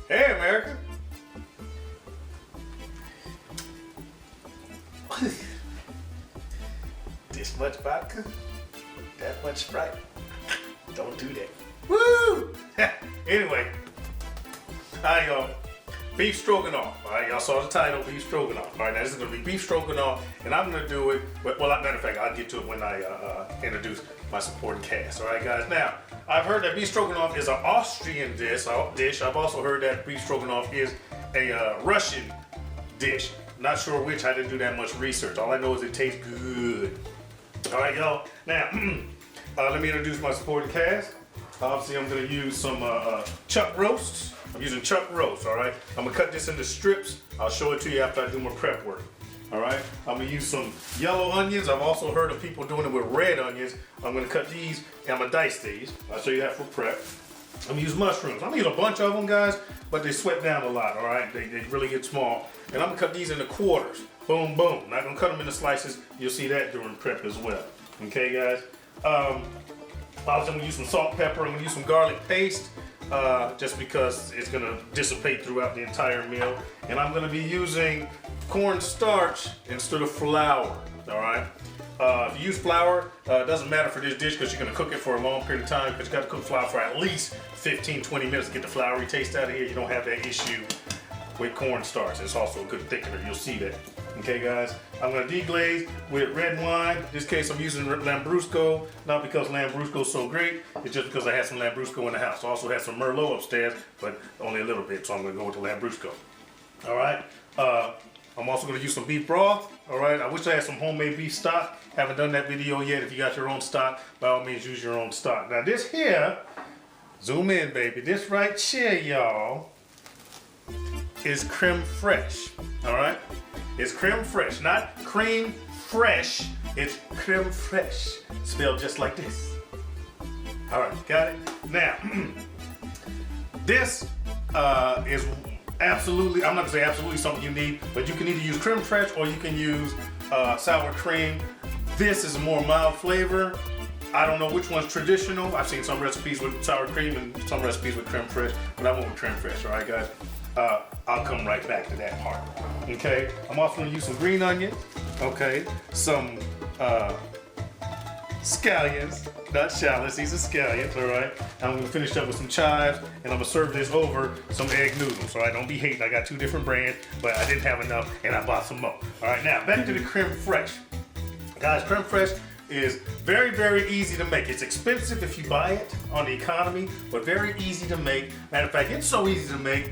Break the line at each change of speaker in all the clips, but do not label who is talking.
Hey, America. This much vodka, that much Sprite. Don't do that. Woo! Anyway, hi y'all. Beef Stroganoff. All right, y'all saw the title, Beef Stroganoff. All right, now this is gonna be Beef Stroganoff, and I'm gonna do it. Well, matter of fact, I'll get to it when I introduce my supporting cast. All right, guys. Now, I've heard that Beef Stroganoff is an Austrian dish. I've also heard that Beef Stroganoff is a Russian dish. Not sure which. I didn't do that much research. All I know is it tastes good. All right, y'all. Now, let me introduce my supporting cast. Obviously, I'm gonna use some chuck roasts. I'm using chuck roast, all right? I'm gonna cut this into strips. I'll show it to you after I do my prep work, all right? I'm gonna use some yellow onions. I've also heard of people doing it with red onions. I'm gonna cut these and I'm gonna dice these. I'll show you that for prep. I'm gonna use mushrooms. I'm gonna use a bunch of them, guys, but they sweat down a lot, all right? They really get small. And I'm gonna cut these into quarters. Boom, boom. Not gonna cut them into slices. You'll see that during prep as well. Okay, guys? Obviously, I'm gonna use some salt and pepper. I'm gonna use some garlic paste. Just because it's gonna dissipate throughout the entire meal. And I'm gonna be using cornstarch instead of flour, all right? If you use flour, it doesn't matter for this dish because you're gonna cook it for a long period of time because you gotta cook flour for at least 15, 20 minutes to get the floury taste out of here. You don't have that issue with cornstarch. It's also a good thickener, you'll see that. Okay, guys, I'm gonna deglaze with red wine. In this case, I'm using Lambrusco, not because Lambrusco is so great, it's just because I had some Lambrusco in the house. I also had some Merlot upstairs, but only a little bit, so I'm gonna go with the Lambrusco. All right, I'm also gonna use some beef broth, all right? I wish I had some homemade beef stock. Haven't done that video yet. If you got your own stock, by all means, use your own stock. Now this here, zoom in, baby. This right here, y'all, is crème fraîche, all right? It's crème fraîche, not cream fresh. It's crème fraîche, spelled just like this. All right, got it? Now, this is absolutely, I'm not gonna say absolutely something you need, but you can either use crème fraîche or you can use sour cream. This is a more mild flavor. I don't know which one's traditional. I've seen some recipes with sour cream and some recipes with crème fraîche, but I went with crème fraîche, all right, guys? I'll come right back to that part, okay? I'm also gonna use some green onion, okay? Some scallions, not shallots, these are scallions, all right? I'm gonna finish up with some chives, and I'm gonna serve this over some egg noodles, all right? Don't be hating, I got 2 different brands, but I didn't have enough, and I bought some more. All right, now, back to the crème fraîche. Guys, crème fraîche is very, very easy to make. It's expensive if you buy it on the economy, but very easy to make. Matter of fact, it's so easy to make,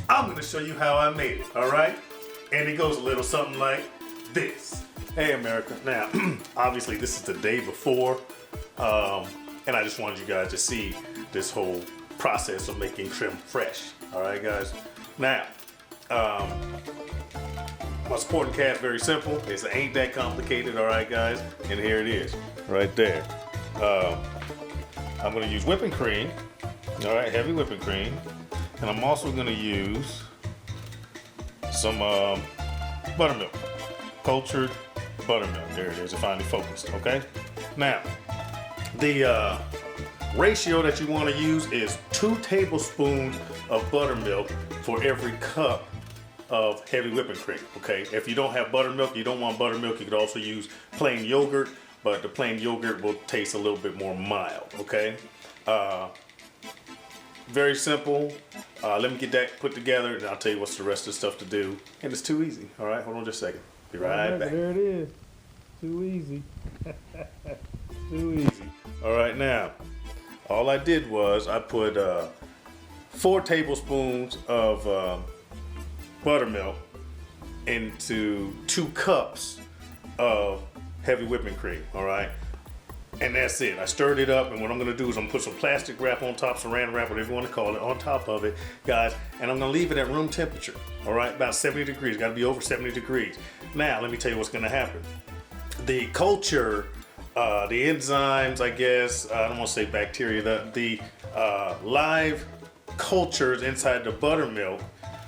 I'm gonna show you how I made it, all right? And it goes a little something like this. Hey, America. Now, obviously this is the day before, and I just wanted you guys to see this whole process of making crème fraîche, all right, guys? Now, my supporting cast, very simple. It ain't that complicated, all right, guys? And here it is, right there. I'm gonna use whipping cream, all right, heavy whipping cream. And I'm also gonna use some buttermilk, cultured buttermilk. There it is, it finally focused, okay? Now, the ratio that you wanna use is 2 tablespoons of buttermilk for every cup of heavy whipping cream, okay? If you don't have buttermilk, you don't want buttermilk, you could also use plain yogurt, but the plain yogurt will taste a little bit more mild, okay? Very simple. Let me get that put together and I'll tell you what's the rest of the stuff to do. And it's too easy. All right, hold on just a second. Be right back.
There it is. Too easy.
Too easy. All right, now, all I did was I put 4 tablespoons of buttermilk into 2 cups of heavy whipping cream, all right? And that's it. I stirred it up, and what I'm gonna do is I'm gonna put some plastic wrap on top, saran wrap, whatever you wanna call it, on top of it, guys, and I'm gonna leave it at room temperature, all right? About 70 degrees, gotta be over 70 degrees. Now, let me tell you what's gonna happen. The culture, the enzymes, I guess, I don't wanna say bacteria, the live cultures inside the buttermilk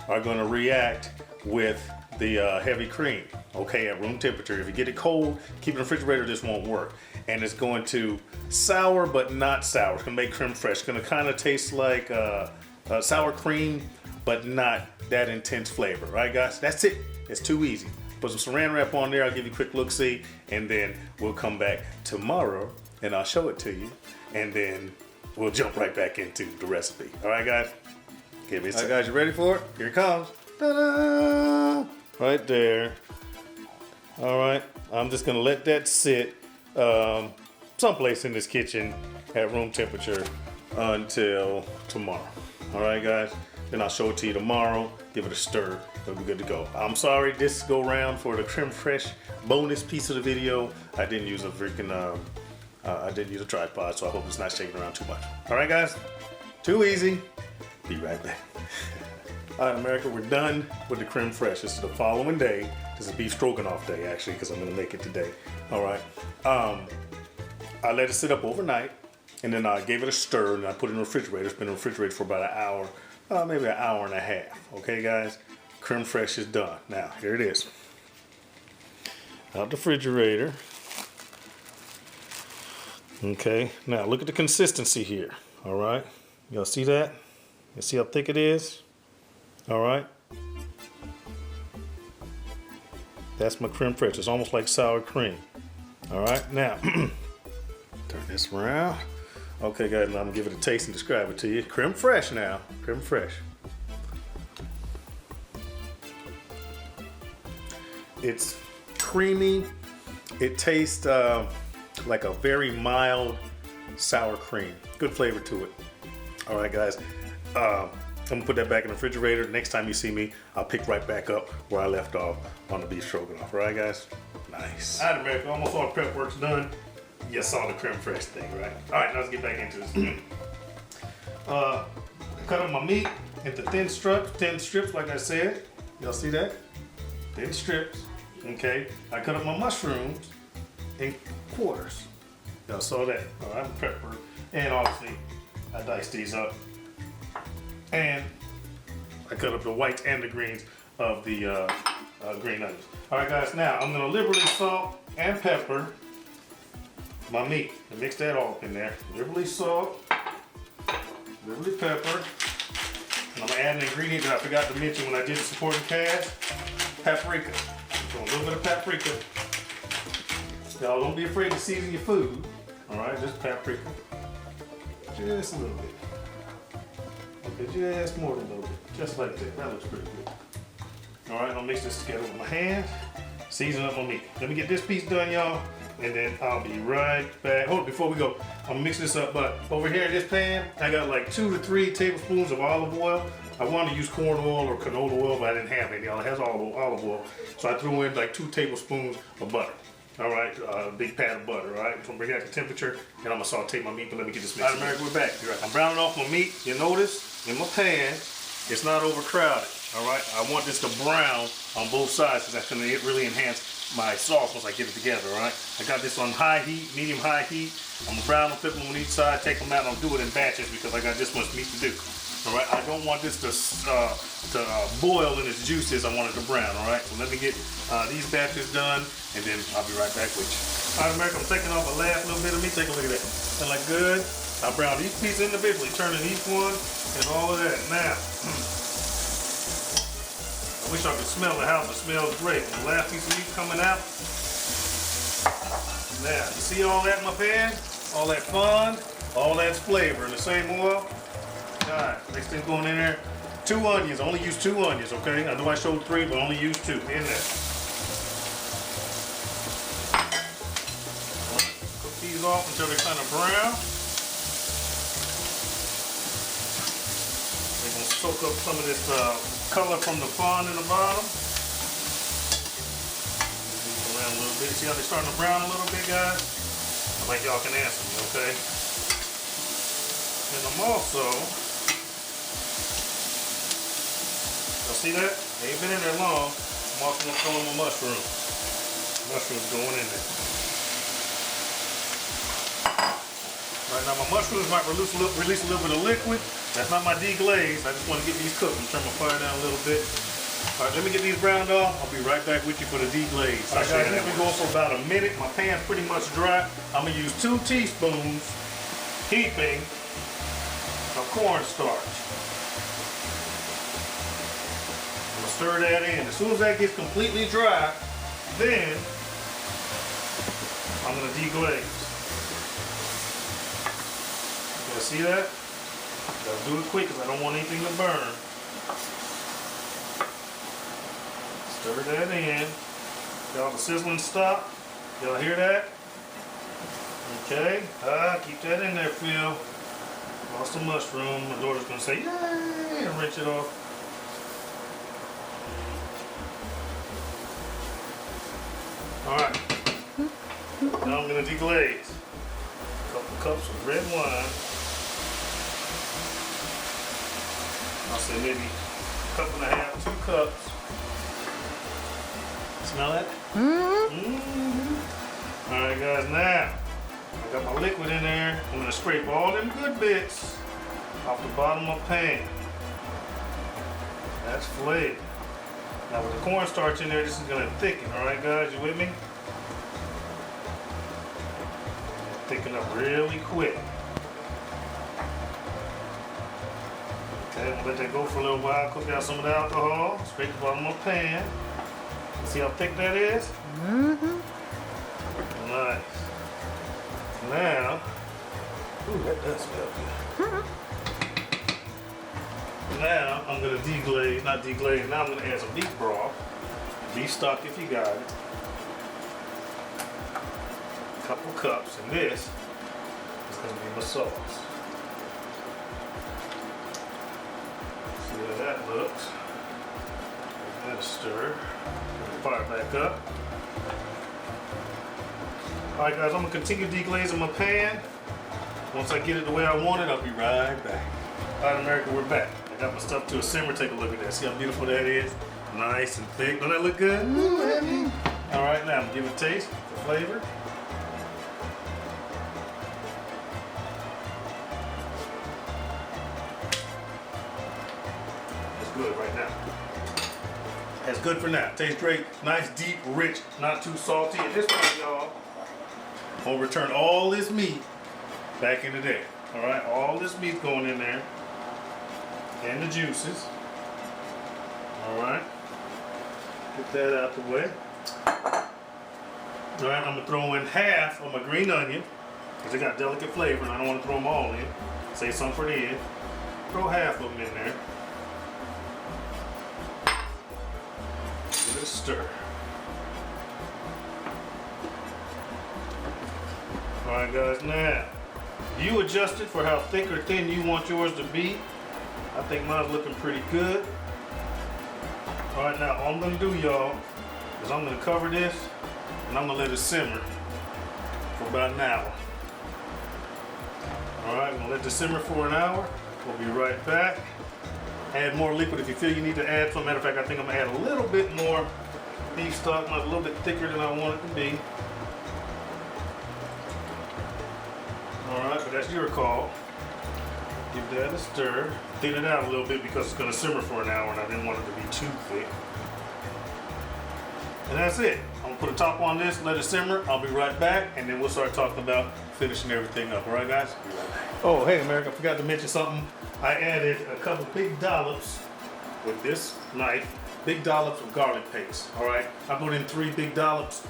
are gonna react with the heavy cream, okay, at room temperature. If you get it cold, keep it in the refrigerator, this won't work. And it's going to sour, but not sour. It's gonna make crème fraîche. It's gonna kind of taste like sour cream, but not that intense flavor. Right, guys? That's it. It's too easy. Put some saran wrap on there. I'll give you a quick look-see, and then we'll come back tomorrow, and I'll show it to you, and then we'll jump right back into the recipe. All right, guys? Give me a second. All right, guys, you ready for it? Here it comes. Ta-da! Right there. All right, I'm just gonna let that sit someplace in this kitchen at room temperature until tomorrow. All right, guys? Then I'll show it to you tomorrow. Give it a stir. It'll be good to go. I'm sorry this go round for the Crème fraîche bonus piece of the video. I didn't use a freaking, I didn't use a tripod, so I hope it's not shaking around too much. All right, guys? Too easy. Be right back. All right, America, we're done with the crème fraîche. This is the following day. This is beef stroganoff day, actually, because I'm gonna make it today. All right. I let it sit up overnight, and then I gave it a stir, and I put it in the refrigerator. It's been in the refrigerator for about an hour, maybe an hour and a half. Okay, guys? Crème fraîche is done. Now, here it is. Out the refrigerator. Okay, now look at the consistency here. All right. Y'all see that? You see how thick it is? All right. That's my crème fraîche. It's almost like sour cream. All right, now turn this around. Okay, guys, now I'm gonna give it a taste and describe it to you. Crème fraîche now. Crème fraîche. It's creamy. It tastes like a very mild sour cream. Good flavor to it. All right, guys. I'm gonna put that back in the refrigerator. Next time you see me, I'll pick right back up where I left off on the beef stroganoff. All right, guys? Nice. All right, America, almost all the prep work's done. You saw the crème fraîche thing, right? All right, now let's get back into this. I cut up my meat into thin strips, like I said. Y'all see that? Thin strips, okay? I cut up my mushrooms in quarters. Y'all saw that? All right, pepper. And obviously, I diced these up. And I cut up the whites and the greens of the green onions. All right, guys, now I'm gonna liberally salt and pepper my meat and mix that all up in there. Liberally salt, liberally pepper. And I'm gonna add an ingredient that I forgot to mention when I did the supporting cast, paprika. So a little bit of paprika. Y'all don't be afraid to season your food. All right, just paprika. Just a little bit. Okay, just more than a little bit. Just like that. That looks pretty good. All right, I'll mix this together with my hand. Season up my meat. Let me get this piece done, y'all, and then I'll be right back. Hold on, before we go, I'm gonna mix this up, but over here in this pan, I got like 2 to 3 tablespoons of olive oil. I wanted to use corn oil or canola oil, but I didn't have any. Y'all, it has olive oil. So I threw in like 2 tablespoons of butter. All right, a big pat of butter, all right? I'm gonna bring that to temperature, and I'm gonna saute my meat, but let me get this mixed. All right, America, we're back. I'm browning off my meat. You notice in my pan, it's not overcrowded, all right? I want this to brown on both sides, because that's gonna really enhance my sauce once I get it together, all right? I got this on high heat, medium-high heat. I'm gonna brown them, flip them on each side, take them out, and I'll do it in batches because I got this much meat to do. All right, I don't want this to boil in its juices. I want it to brown, all right? So let me get these batches done, and then I'll be right back with you. All right, America, I'm taking off the last little bit of meat. Take a look at that. That look good. I browned each piece individually, turning each one and all of that. Now, I wish I could smell the house. It smells great. The last piece of meat coming out. Now, you see all that in my pan? All that fun, all that flavor in the same oil. Alright, next thing going in there, 2 onions. I only use 2 onions, okay? I know I showed 3, but I only use 2 in there. Cook these off until they're kind of brown. They're gonna soak up some of this color from the fond in the bottom. Move around a little bit. See how they're starting to brown a little bit, guys? I think y'all can answer me, okay? And I'm also, y'all see that? They ain't been in there long. I'm also gonna throw in my mushrooms. Mushrooms going in there. Right now my mushrooms might release a little bit of liquid. That's not my deglaze. I just want to get these cooked. I'm turn my fire down a little bit. All right, let me get these browned off. I'll be right back with you for the deglaze. All right, guys, this been going for about a minute. My pan's pretty much dry. I'm gonna use 2 teaspoons heaping of cornstarch. stir that in. As soon as that gets completely dry, then I'm gonna deglaze. You guys see that? Gotta do it quick because I don't want anything to burn. Stir that in. Y'all, the sizzling stop. Y'all hear that? Okay. Keep that in there, Phil. Lost the mushroom. My daughter's gonna say, yay, and rinse it off. Alright. Now I'm gonna deglaze. A couple cups of red wine. I'll say maybe a cup and a half, 2 cups. Smell that? Mm-hmm. Alright guys, now I got my liquid in there. I'm gonna scrape all them good bits off the bottom of the pan. That's flavor. Now with the cornstarch in there, this is gonna thicken, alright guys, you with me? Thicken up really quick. Okay, I'm gonna let that go for a little while, cook out some of the alcohol, scrape the bottom of the pan. See how thick that is?
Mm-hmm.
Nice. Now, ooh, that does smell good. Now, I'm gonna deglaze, not deglaze, now I'm gonna add some beef broth. Beef stock if you got it. A couple cups, and this is gonna be my sauce. See how that looks. Give that a stir. Fire back up. Alright guys, I'm gonna continue deglazing my pan. Once I get it the way I want it, I'll be right back. Alright America, we're back. I got my stuff to a simmer. Take a look at that. See how beautiful that is? Nice and thick. Don't that look good? Alright, now I'm gonna give it a taste for flavor. It's good right now. That's good for now. Tastes great. Nice, deep, rich, not too salty. At this point, y'all, we'll return all this meat back into there. All right, all this meat going in there, and the juices. All right, get that out the way. All right, I'm gonna throw in half of my green onion because it got delicate flavor, and I don't want to throw them all in. Save some for the end. Throw half of them in there. Give it a stir. Alright guys, now you adjust it for how thick or thin you want yours to be. I think mine's looking pretty good. Alright, now all I'm going to do, y'all, is I'm going to cover this and I'm going to let it simmer for about an hour. Alright, I'm going to let it simmer for an hour. We'll be right back. Add more liquid if you feel you need to add some. Matter of fact, I think I'm going to add a little bit more beef stock, not a little bit thicker than I want it to be. Alright, but that's your call. Give that a stir. Thin it out a little bit because it's going to simmer for an hour and I didn't want it to be too thick. And that's it. I'm going to put a top on this, let it simmer. I'll be right back and then we'll start talking about finishing everything up. Alright guys? Be right back. Oh, hey America, I forgot to mention something. I added a couple big dollops with this knife. Big dollops of garlic paste. Alright? I put in 3 big dollops.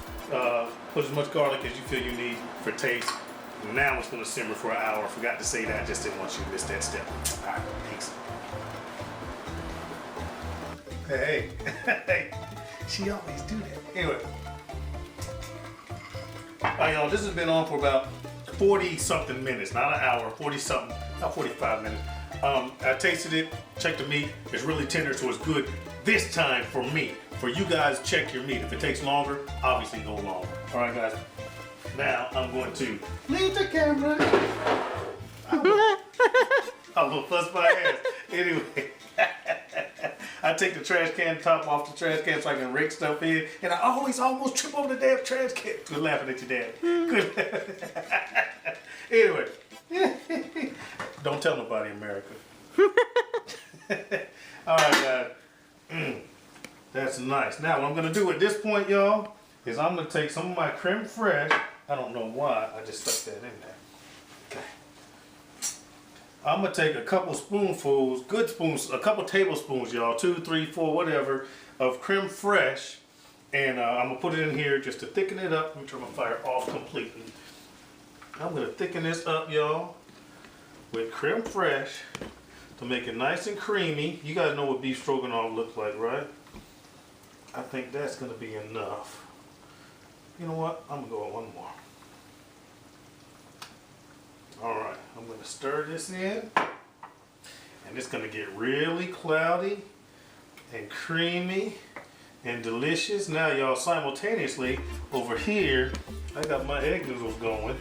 Put as much garlic as you feel you need for taste. Now it's going to simmer for an hour. I forgot to say that. I just didn't want you to miss that step. All right, thanks. Hey, hey. She always do that. Anyway. All right, y'all. This has been on for about 40-something minutes. Not an hour. 40-something. About 45 minutes. I tasted it. Checked the meat. It's really tender, so it's good. This time for me. For you guys, check your meat. If it takes longer, obviously go longer. All right, guys. Now I'm going to leave the camera. I'm gonna fuss my ass. Anyway, I take the trash can top off the trash can so I can rake stuff in, and I always almost trip over the damn trash can. Good laughing at your dad. Good. Anyway, don't tell nobody, America. All right, guys. That's nice. Now what I'm gonna do at this point, y'all, is I'm gonna take some of my crème fraîche. I don't know why, I just stuck that in there. Okay. I'm gonna take a couple spoonfuls, good spoons, a couple tablespoons, y'all, 2, 3, 4, whatever, of creme fraiche, and I'm gonna put it in here just to thicken it up. Let me turn my fire off completely. I'm gonna thicken this up, y'all, with creme fraiche to make it nice and creamy. You guys know what beef stroganoff looks like, right? I think that's gonna be enough. You know what? I'm gonna go with one more. All right, I'm gonna stir this in, and it's gonna get really cloudy and creamy and delicious. Now, y'all, simultaneously over here, I got my egg noodles going.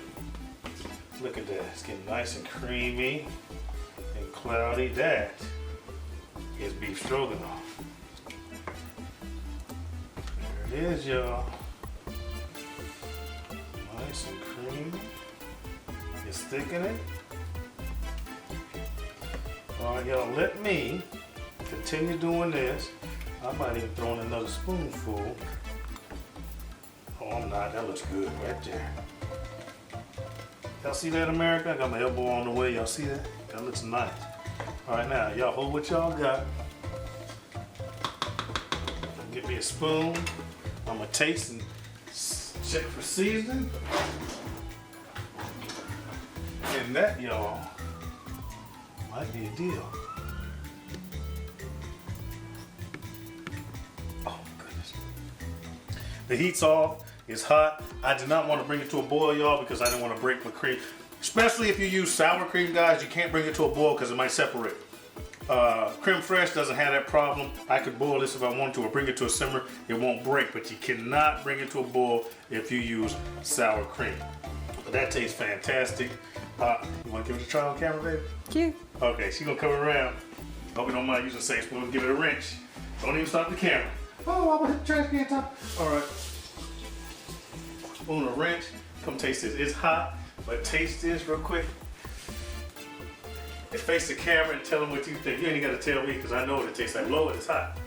Look at that, it's getting nice and creamy and cloudy. That is beef stroganoff. There it is, y'all. Nice and creamy. It's thickening. All right, y'all, let me continue doing this. I might even throw in another spoonful. Oh, I'm not. That looks good right there. Y'all see that, America? I got my elbow on the way. Y'all see that? That looks nice. All right, now, y'all hold what y'all got. Get me a spoon. I'm going to taste and check for seasoning. And that, y'all, might be a deal. Oh, goodness. The heat's off. It's hot. I did not want to bring it to a boil, y'all, because I didn't want to break my cream. Especially if you use sour cream, guys, you can't bring it to a boil because it might separate. Crème fraîche doesn't have that problem. I could boil this if I wanted to, or bring it to a simmer. It won't break, but you cannot bring it to a boil if you use sour cream. But that tastes fantastic. You want to give it a try on camera, baby?
Cute.
Okay, she's gonna come around. Hope you don't mind using the same spoon. Give it a wrench. Don't even stop the camera. Oh, I'm gonna hit the trash can top. All right. Spoon, a wrench. Come taste this. It's hot, but taste this real quick. And face the camera and tell them what you think. You ain't gotta tell me because I know what it tastes like. Blow it. It's hot.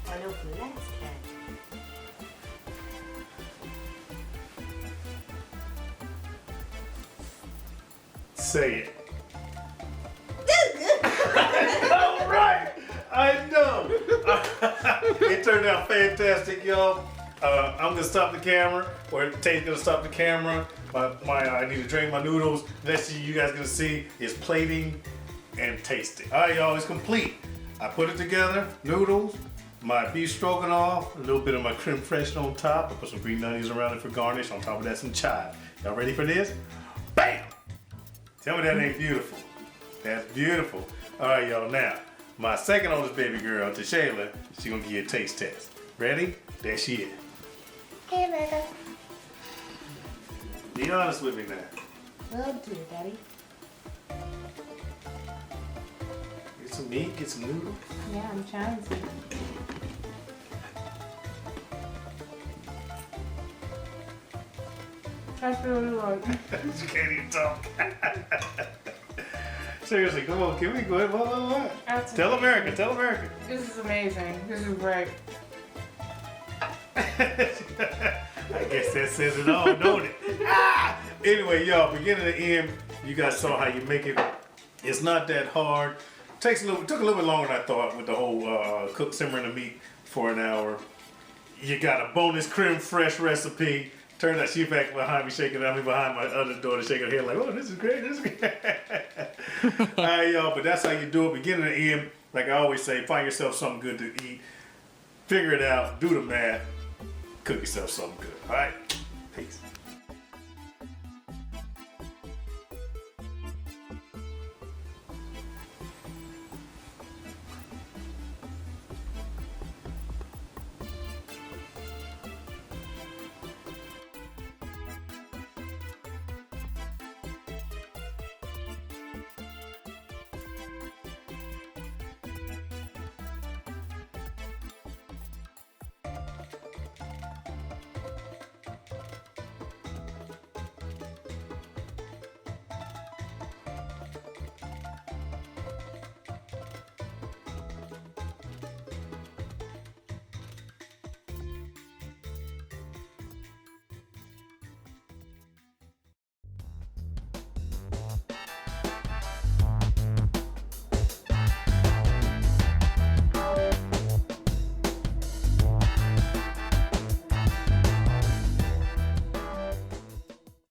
I know from the last cat.
Say it. All right. I know. It turned out fantastic, y'all. I'm gonna stop the camera, or Tate's gonna stop the camera. I need to drain my noodles. Next thing you guys gonna see is plating and tasting. All right, y'all, it's complete. I put it together, noodles, my beef stroganoff, a little bit of my creme fraiche on top. I put some green onions around it for garnish. On top of that, some chive. Y'all ready for this? Bam! Tell me that ain't beautiful. That's beautiful. All right, y'all, now, my second oldest baby girl, Tashayla, she gonna give you a taste test. Ready? There she is.
Hey, America.
Be honest with me now.
Will do, Daddy.
Get some meat, get some noodles.
Yeah, I'm trying to. That's really like.
You can't even talk. Seriously, come on, give me go ahead. What? Tell America, tell America.
This is amazing. This is great.
I guess that says it all, don't it? Anyway, y'all, beginning to end, you guys saw how you make it. It's not that hard. Took a little bit longer than I thought with the whole simmering the meat for an hour. You got a bonus creme fraiche recipe. Turns out she's back behind me shaking it. I'm behind my other daughter shaking her head like, oh, this is great, this is great. All right, y'all, but that's how you do it. Beginning to end, like I always say, find yourself something good to eat. Figure it out, do the math, cook yourself something good. All right, peace.